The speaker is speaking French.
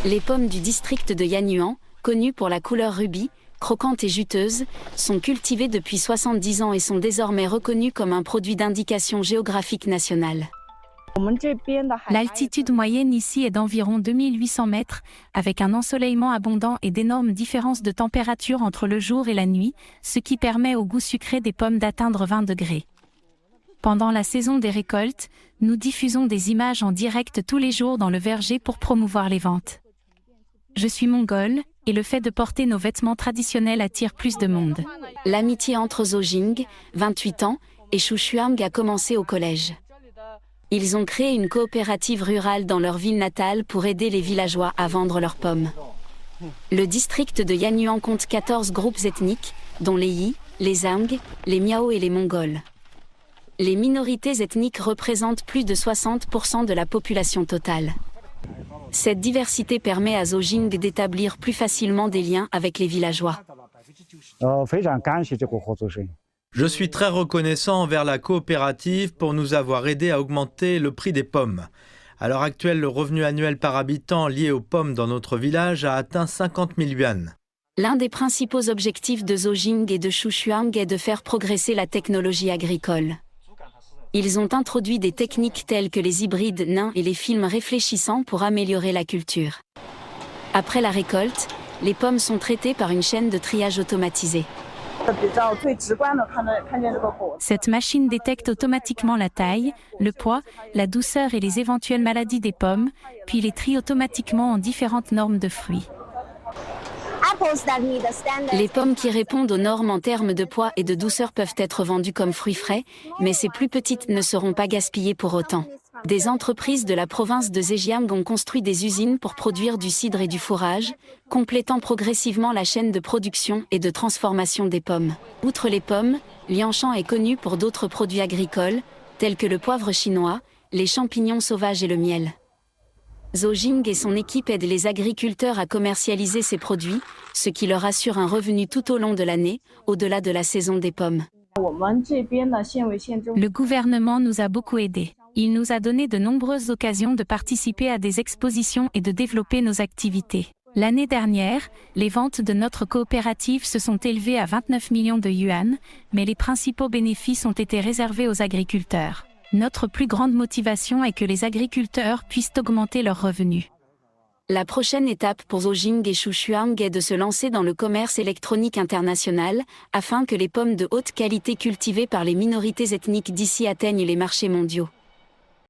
Les pommes du district de Yanyuan, connues pour la couleur rubis, croquantes et juteuses, sont cultivées depuis 70 ans et sont désormais reconnues comme un produit d'indication géographique nationale. L'altitude moyenne ici est d'environ 2800 mètres, avec un ensoleillement abondant et d'énormes différences de température entre le jour et la nuit, ce qui permet au goût sucré des pommes d'atteindre 20 degrés. Pendant la saison des récoltes, nous diffusons des images en direct tous les jours dans le verger pour promouvoir les ventes. Je suis mongole, et le fait de porter nos vêtements traditionnels attire plus de monde. L'amitié entre Zhou Jing, 28 ans, et Xu Xuang a commencé au collège. Ils ont créé une coopérative rurale dans leur ville natale pour aider les villageois à vendre leurs pommes. Le district de Yanyuan compte 14 groupes ethniques, dont les Yi, les Zhang, les Miao et les Mongols. Les minorités ethniques représentent plus de 60% de la population totale. Cette diversité permet à Zhou Jing d'établir plus facilement des liens avec les villageois. Je suis très reconnaissant envers la coopérative pour nous avoir aidé à augmenter le prix des pommes. À l'heure actuelle, le revenu annuel par habitant lié aux pommes dans notre village a atteint 50 000 yuan. L'un des principaux objectifs de Zhou Jing et de Xu Xuang est de faire progresser la technologie agricole. Ils ont introduit des techniques telles que les hybrides nains et les films réfléchissants pour améliorer la culture. Après la récolte, les pommes sont traitées par une chaîne de triage automatisée. Cette machine détecte automatiquement la taille, le poids, la douceur et les éventuelles maladies des pommes, puis les trie automatiquement en différentes normes de fruits. Les pommes qui répondent aux normes en termes de poids et de douceur peuvent être vendues comme fruits frais, mais ces plus petites ne seront pas gaspillées pour autant. Des entreprises de la province de Zhejiang ont construit des usines pour produire du cidre et du fourrage, complétant progressivement la chaîne de production et de transformation des pommes. Outre les pommes, Liangshan est connu pour d'autres produits agricoles, tels que le poivre chinois, les champignons sauvages et le miel. Zhou Jing et son équipe aident les agriculteurs à commercialiser ces produits, ce qui leur assure un revenu tout au long de l'année, au-delà de la saison des pommes. Le gouvernement nous a beaucoup aidés. Il nous a donné de nombreuses occasions de participer à des expositions et de développer nos activités. L'année dernière, les ventes de notre coopérative se sont élevées à 29 millions de yuan, mais les principaux bénéfices ont été réservés aux agriculteurs. Notre plus grande motivation est que les agriculteurs puissent augmenter leurs revenus. La prochaine étape pour Zhou Jing et Xu Xuang est de se lancer dans le commerce électronique international, afin que les pommes de haute qualité cultivées par les minorités ethniques d'ici atteignent les marchés mondiaux.